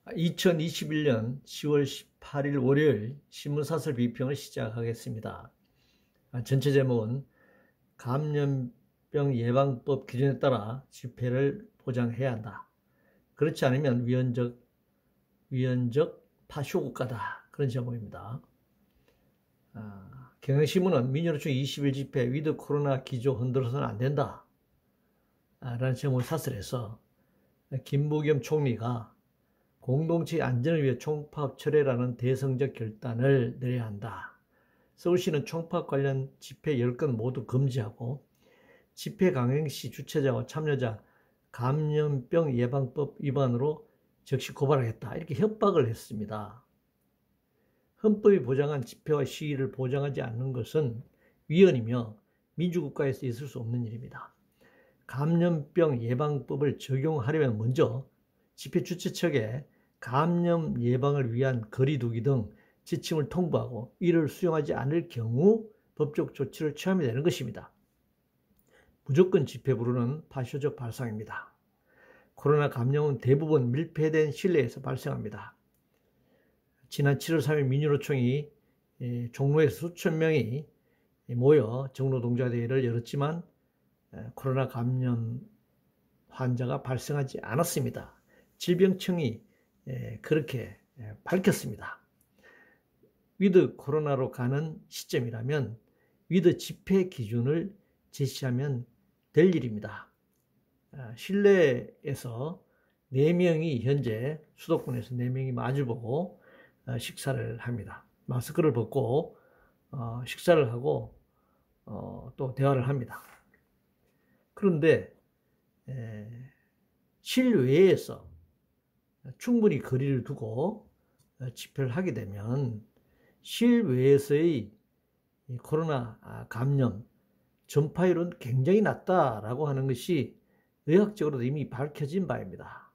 2021년 10월 18일 월요일 신문사설 비평을 시작하겠습니다. 전체 제목은 감염병 예방법 기준에 따라 집회를 보장해야 한다. 그렇지 않으면 위헌적 파쇼국가다. 그런 제목입니다. 경향신문은 민주노총 20일 집회 위드 코로나 기조 흔들어서는 안 된다. 라는 제목을 사설해서 김부겸 총리가 공동체 안전을 위해 총파업 철회라는 대성적 결단을 내려야 한다. 서울시는 총파업 관련 집회 10건 모두 금지하고 집회 강행 시 주최자와 참여자 감염병 예방법 위반으로 즉시 고발하겠다. 이렇게 협박을 했습니다. 헌법이 보장한 집회와 시위를 보장하지 않는 것은 위헌이며 민주국가에서 있을 수 없는 일입니다. 감염병 예방법을 적용하려면 먼저 집회 주최 측에 감염 예방을 위한 거리 두기 등 지침을 통보하고 이를 수용하지 않을 경우 법적 조치를 취하면 되는 것입니다. 무조건 집회 부르는 파쇼적 발상입니다. 코로나 감염은 대부분 밀폐된 실내에서 발생합니다. 지난 7월 3일 민주노총이 종로에서 수천 명이 모여 정로동자대회를 열었지만 코로나 감염 환자가 발생하지 않았습니다. 질병청이 그렇게 밝혔습니다. 위드 코로나로 가는 시점이라면 위드 집회 기준을 제시하면 될 일입니다. 실내에서 4명이 현재 수도권에서 4명이 마주보고 식사를 합니다. 마스크를 벗고 식사를 하고 또 대화를 합니다. 그런데 실외에서 충분히 거리를 두고 집회를 하게 되면 실외에서의 코로나 감염 전파율은 굉장히 낮다라고 하는 것이 의학적으로도 이미 밝혀진 바입니다.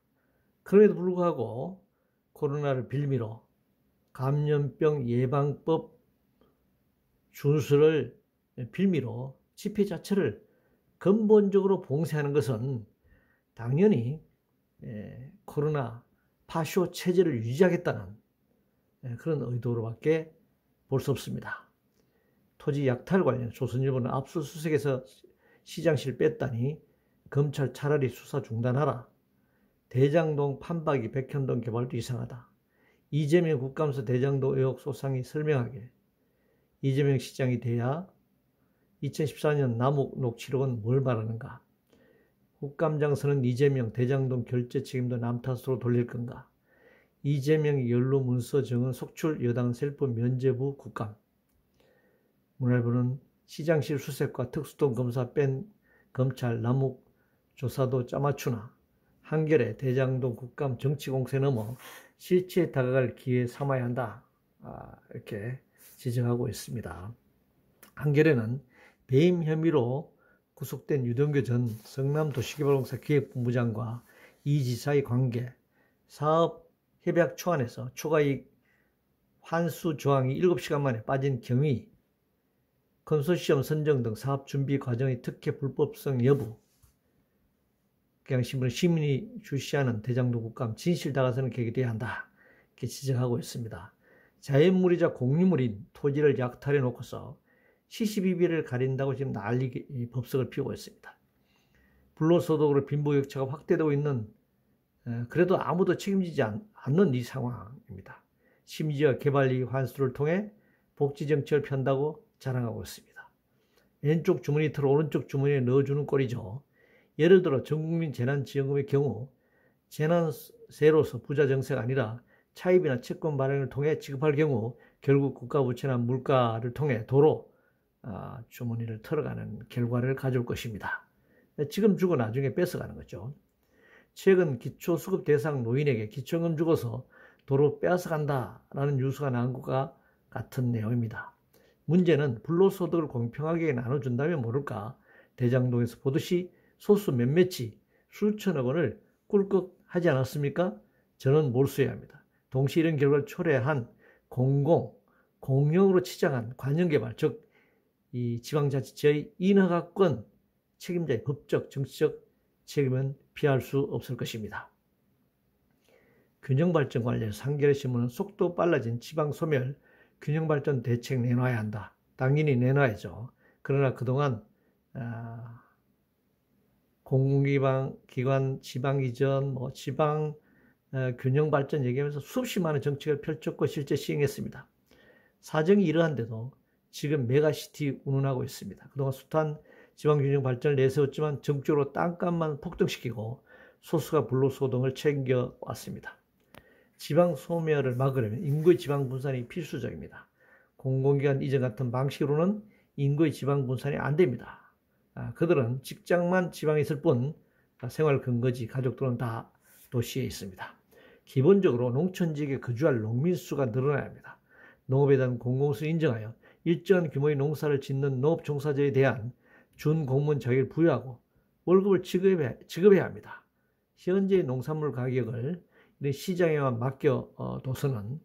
그럼에도 불구하고 코로나를 빌미로 감염병 예방법 준수를 빌미로 집회 자체를 근본적으로 봉쇄하는 것은 당연히 코로나 파쇼 체제를 유지하겠다는 그런 의도로밖에 볼 수 없습니다. 토지 약탈 관련 조선일보는 압수수색에서 시장실 뺐다니 검찰 차라리 수사 중단하라. 대장동 판박이 백현동 개발도 이상하다. 이재명 국감에서 대장동 의혹 소상히 설명하길. 이재명 시장이 돼야 2014년 남욱 녹취록은 뭘 말하는가. 국감장서는 이재명 대장동 결제 책임도 남 탓으로 돌릴 건가. 이재명 연루 문서 증언 속출 여당 셀프 면죄부 국감. 문화일보는 시장실 수색과 특수통 검사 뺀 검찰 남욱 조사도 짜맞추나. 한겨레 대장동 국감 정치 공세 넘어 실체에 다가갈 기회 삼아야 한다. 이렇게 지적하고 있습니다. 한겨레는 배임 혐의로 구속된 유동규 전 성남도시개발공사 기획본부장과 이 지사의 관계, 사업 협약 초안에서 초과이익 환수 조항이 7시간 만에 빠진 경위, 컨소시엄 선정 등 사업 준비 과정의 특혜 불법성 여부, 경향신문은 시민이 주시하는 대장동 국감 진실 다가서는 계획이 돼야 한다. 이렇게 지적하고 있습니다. 자연물이자 공유물인 토지를 약탈해 놓고서 시시비비를 가린다고 지금 난리 법석을 피우고 있습니다. 불로소득으로 빈부격차가 확대되고 있는 그래도 아무도 책임지지 않는 이 상황입니다. 심지어 개발이익 환수를 통해 복지정책을 편다고 자랑하고 있습니다. 왼쪽 주머니 틀어 오른쪽 주머니에 넣어주는 꼴이죠. 예를 들어 전국민 재난지원금의 경우 재난세로서 부자 정세가 아니라 차입이나 채권 발행을 통해 지급할 경우 결국 국가부채나 물가를 통해 도로 주머니를 털어가는 결과를 가져올 것입니다. 지금 주고 나중에 뺏어가는 거죠. 최근 기초수급 대상 노인에게 기초금 주고서 도로 빼앗아간다라는 뉴스가 나온 것과 같은 내용입니다. 문제는 불로소득을 공평하게 나눠준다면 모를까 대장동에서 보듯이 소수 몇몇이 수천억 원을 꿀꺽 하지 않았습니까? 저는 몰수해야 합니다. 동시에 이런 결과를 초래한 공영으로 치장한 관영개발, 즉 이 지방자치체의 인허가권 책임자의 법적, 정치적 책임은 피할 수 없을 것입니다. 균형발전 관련해서 한겨레신문은 속도 빨라진 지방소멸 균형발전 대책 내놔야 한다. 당연히 내놔야죠. 그러나 그동안 공공기관 지방이전, 지방 균형발전 얘기하면서 수없이 많은 정책을 펼쳤고 실제 시행했습니다. 사정이 이러한데도 지금 메가시티 운운하고 있습니다. 그동안 숱한 지방균형발전을 내세웠지만 정적으로 땅값만 폭등시키고 소수가 불로소득을 챙겨왔습니다. 지방소멸을 막으려면 인구의 지방분산이 필수적입니다. 공공기관 이전 같은 방식으로는 인구의 지방분산이 안 됩니다. 그들은 직장만 지방에 있을 뿐 생활 근거지 가족들은 다 도시에 있습니다. 기본적으로 농촌지역에 거주할 농민 수가 늘어나야 합니다. 농업에 대한 공공성을 인정하여 일정한 규모의 농사를 짓는 농업 종사자에 대한 준공무원 자격을 부여하고 월급을 지급해야 합니다. 현재의 농산물 가격을 시장에만 맡겨둬서는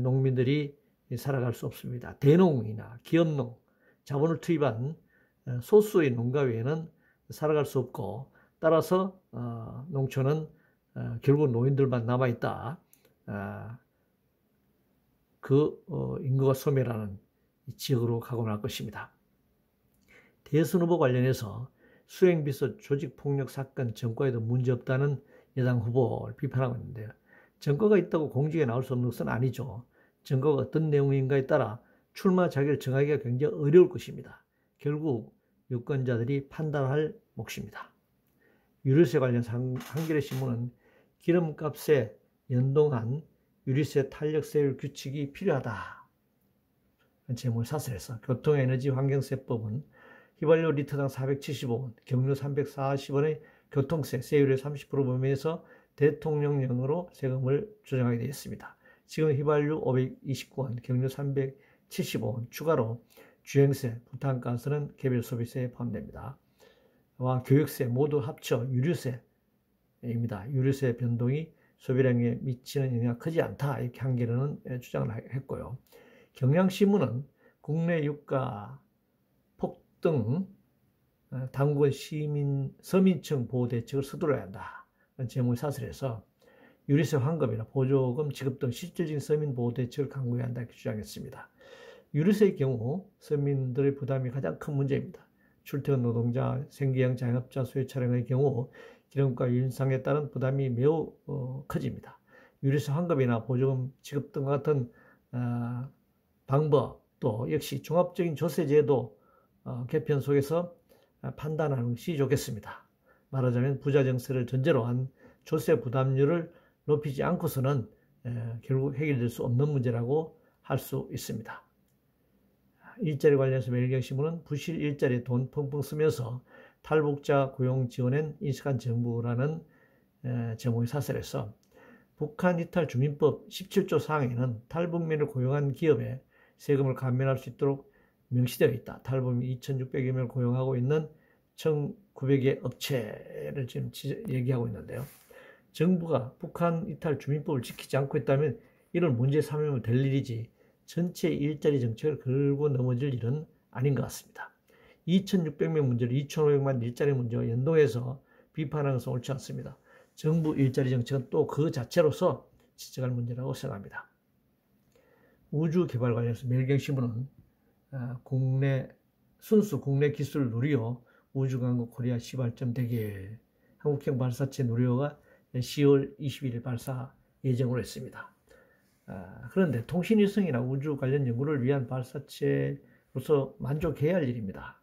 농민들이 살아갈 수 없습니다. 대농이나 기업농, 자본을 투입한 소수의 농가 외에는 살아갈 수 없고 따라서 농촌은 결국 노인들만 남아있다. 인구가 소멸하는 지역으로 가고 날 것입니다. 대선 후보 관련해서 수행비서 조직폭력 사건 전과에도 문제없다는 여당 후보를 비판하고 있는데요. 전과가 있다고 공직에 나올 수 없는 것은 아니죠. 전과가 어떤 내용인가에 따라 출마 자격을 정하기가 굉장히 어려울 것입니다. 결국 유권자들이 판단할 몫입니다. 유류세 관련해서 한겨레신문은 기름값에 연동한 유류세 탄력세율 규칙이 필요하다. 제목을 사설해서 교통에너지환경세법은 휘발유 리터당 475원, 경유 340원의 교통세, 세율의 30% 범위에서 대통령령으로 세금을 조정하게 되어 있습니다. 지금 휘발유 529원, 경유 375원, 추가로 주행세, 부탄가스는 개별 소비세에 포함됩니다. 와 교육세 모두 합쳐 유류세입니다. 유류세 변동이 소비량에 미치는 영향이 크지 않다. 이렇게 한겨레는 주장을 했고요. 경향신문은 국내 유가 폭등 당국은 서민층 보호 대책을 서둘러야 한다. 제목을 사설해서 유류세 환급이나 보조금 지급 등 실질적인 서민 보호 대책을 강구해야 한다. 이렇게 주장했습니다. 유류세의 경우 서민들의 부담이 가장 큰 문제입니다. 출퇴근 노동자, 생계형 자영업자, 소유 차량의 경우 기름값 인상에 따른 부담이 매우 커집니다. 유류세 환급이나 보조금 지급 등 같은 방법 또 역시 종합적인 조세제도 개편 속에서 판단하는 것이 좋겠습니다. 말하자면 부자 정세를 전제로 한 조세 부담률을 높이지 않고서는 결국 해결될 수 없는 문제라고 할 수 있습니다. 일자리 관련해서 매일경신문은 부실 일자리에 돈 펑펑 쓰면서 탈북자 고용 지원엔 인식한 정부라는 제목의 사설에서 북한 이탈 주민법 17조 사항에는 탈북민을 고용한 기업에 세금을 감면할 수 있도록 명시되어 있다. 탈북민 2,600여 명을 고용하고 있는 1,900개 업체를 지금 얘기하고 있는데요. 정부가 북한 이탈 주민법을 지키지 않고 있다면 이를 문제 삼으면 될 일이지 전체 일자리 정책을 걸고 넘어질 일은 아닌 것 같습니다. 2,600명 문제를 2,500만 일자리 문제와 연동해서 비판하는 것은 옳지 않습니다. 정부 일자리 정책은 또 그 자체로서 지적할 문제라고 생각합니다. 우주 개발 관련해서 매일경신문은 순수 국내 기술을 누리어 우주강국 코리아 시발점 대계 한국형 발사체 누리호가 10월 21일 발사 예정으로 했습니다. 그런데 통신위성이나 우주 관련 연구를 위한 발사체로서 만족해야 할 일입니다.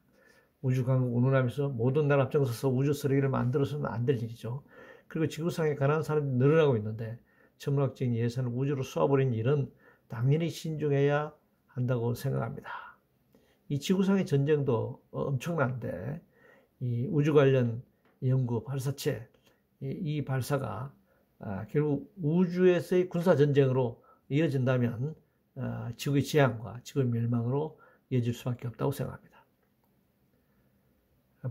우주강국 운운하면서 모든 나라 앞장서서 우주 쓰레기를 만들어서는 안 될 일이죠. 그리고 지구상에 가난한 사람이 늘어나고 있는데 천문학적인 예산을 우주로 쏘아버린 일은 당연히 신중해야 한다고 생각합니다. 이 지구상의 전쟁도 엄청난데 이 우주 관련 연구 발사체 이 발사가 결국 우주에서의 군사전쟁으로 이어진다면 지구의 재앙과 지구의 멸망으로 이어질 수밖에 없다고 생각합니다.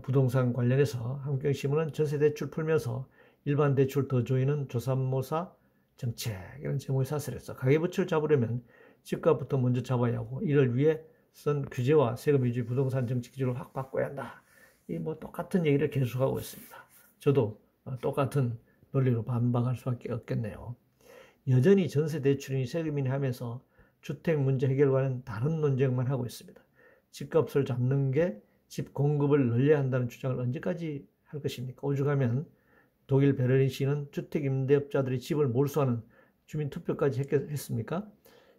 부동산 관련해서 한국경신문은 전세대출 풀면서 일반 대출 더 조이는 조삼모사 정책 이런 제목의 사설에서 가계부채를 잡으려면 집값부터 먼저 잡아야 하고 이를 위해 쓴 규제와 세금 위주의 부동산 정책 기준을 확 바꿔야 한다. 이 똑같은 얘기를 계속하고 있습니다. 저도 똑같은 논리로 반박할 수밖에 없겠네요. 여전히 전세 대출이니 세금이니 하면서 주택 문제 해결과는 다른 논쟁만 하고 있습니다. 집값을 잡는 게 집 공급을 늘려야 한다는 주장을 언제까지 할 것입니까? 오죽하면 독일 베를린시는 주택 임대업자들이 집을 몰수하는 주민투표까지 했습니까?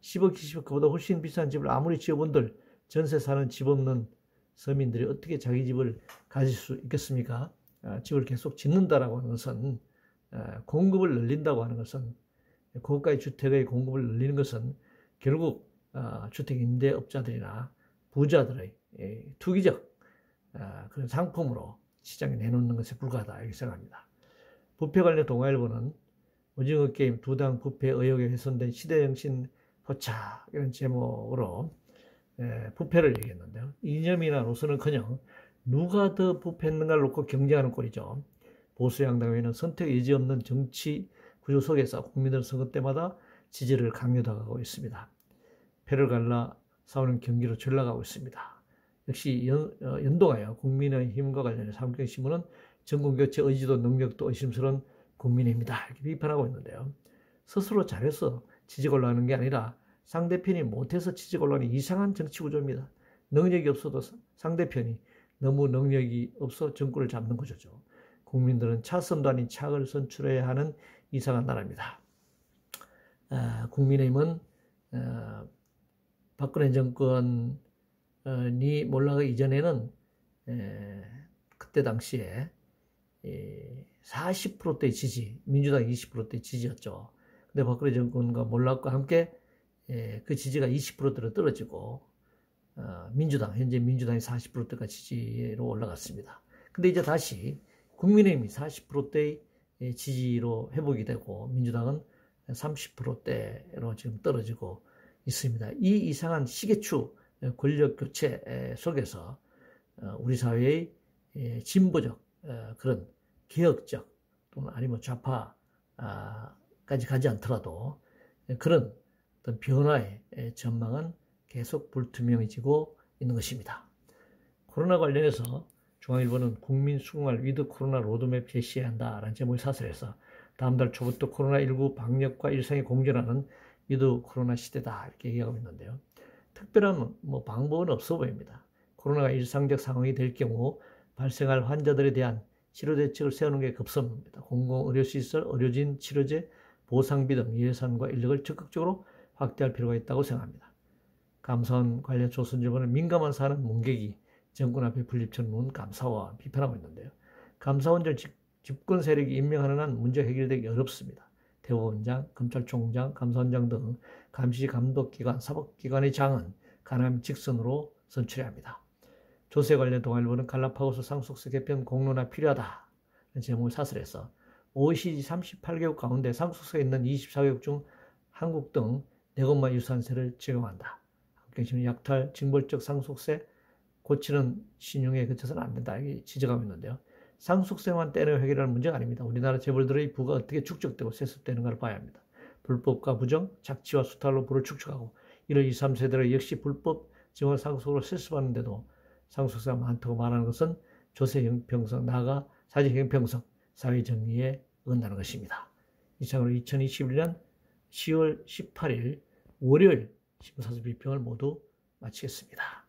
10억, 20억 그보다 훨씬 비싼 집을 아무리 지어본들 전세 사는 집 없는 서민들이 어떻게 자기 집을 가질 수 있겠습니까? 집을 계속 짓는다라고 하는 것은 공급을 늘린다고 하는 것은 고가의 주택의 공급을 늘리는 것은 결국 주택 임대업자들이나 부자들의 투기적 그런 상품으로 시장에 내놓는 것에 불과하다 이렇게 생각합니다. 부패 관련 동아일보는 오징어 게임 두 당 부패 의혹에 훼손된 시대정신 포착 이런 제목으로 부패를 얘기했는데요. 이념이나 노선은커녕 누가 더 부패했는가를 놓고 경쟁하는 꼴이죠. 보수 양당에는 선택 의지 없는 정치 구조 속에서 국민들은 선거 때마다 지지를 강요당하고 있습니다. 패를 갈라 싸우는 경기로 전락하고 있습니다. 역시 연동하여 국민의힘과 관련해서 한국경신문은 정권교체 의지도 능력도 의심스러운 국민의힘이다 이렇게 비판하고 있는데요. 스스로 잘해서 지지 곤란하는 게 아니라 상대편이 못해서 지지 곤란한 이상한 정치 구조입니다. 능력이 없어도 상대편이 너무 능력이 없어 정권을 잡는 구조죠. 국민들은 차선도 아닌 착을 선출해야 하는 이상한 나라입니다. 국민의힘은 박근혜 정권이 몰락하기 이전에는 그때 당시에 40%대의 지지, 민주당 20%대의 지지였죠. 근데 박근혜 정권과 몰락과 함께 그 지지가 20%대로 떨어지고 현재 민주당이 40%대가 지지로 올라갔습니다. 근데 이제 다시 국민의힘이 40%대의 지지로 회복이 되고 민주당은 30%대로 지금 떨어지고 있습니다. 이 이상한 시계추 권력 교체 속에서 우리 사회의 진보적 그런 개혁적 또는 아니면 좌파까지 가지 않더라도 그런 어떤 변화의 전망은 계속 불투명해지고 있는 것입니다. 코로나 관련해서 중앙일보는 국민 수긍할 위드 코로나 로드맵 제시해야 한다라는 제목의 사설에서 다음 달 초부터 코로나19 방역과 일상이 공존하는 위드 코로나 시대다 이렇게 얘기하고 있는데요. 특별한 방법은 없어 보입니다. 코로나가 일상적 상황이 될 경우 발생할 환자들에 대한 치료 대책을 세우는 게 급선무입니다. 공공의료시설, 의료진, 치료제, 보상비 등 예산과 인력을 적극적으로 확대할 필요가 있다고 생각합니다. 감사원 관련 조선일보는 민감한 사안은 문객이 정권 앞에 분립처럼 감사원 비판하고 있는데요. 감사원장 집권 세력이 임명하는 한 문제 해결되기 어렵습니다. 대법원장, 검찰총장, 감사원장 등 감시 감독기관, 사법기관의 장은 가능하면 직선으로 선출해야 합니다. 조세 관련 동아일보는 갈라파고스 상속세 개편 공론화 필요하다 제목을 사설해서 OECD 38개국 가운데 상속세가 있는 24개국 중 한국 등 4곳만 유산세를 적용한다. 한국경신은 약탈, 징벌적 상속세 고치는 신용에 그쳐서는 안 된다 이렇게 지적하고 있는데요. 상속세만 떼내 해결하는 문제가 아닙니다. 우리나라 재벌들의 부가 어떻게 축적되고 세습되는가를 봐야 합니다. 불법과 부정, 작취와 수탈로 부를 축적하고 이를 2, 3세대로 역시 불법 증언 상속으로 세습하는데도 상속세가 많다고 말하는 것은 조세 형평성, 나아가 사회 형평성, 사회 정의에 어긋나는 것입니다. 이상으로 2021년 10월 18일 월요일 신문사설 비평을 모두 마치겠습니다.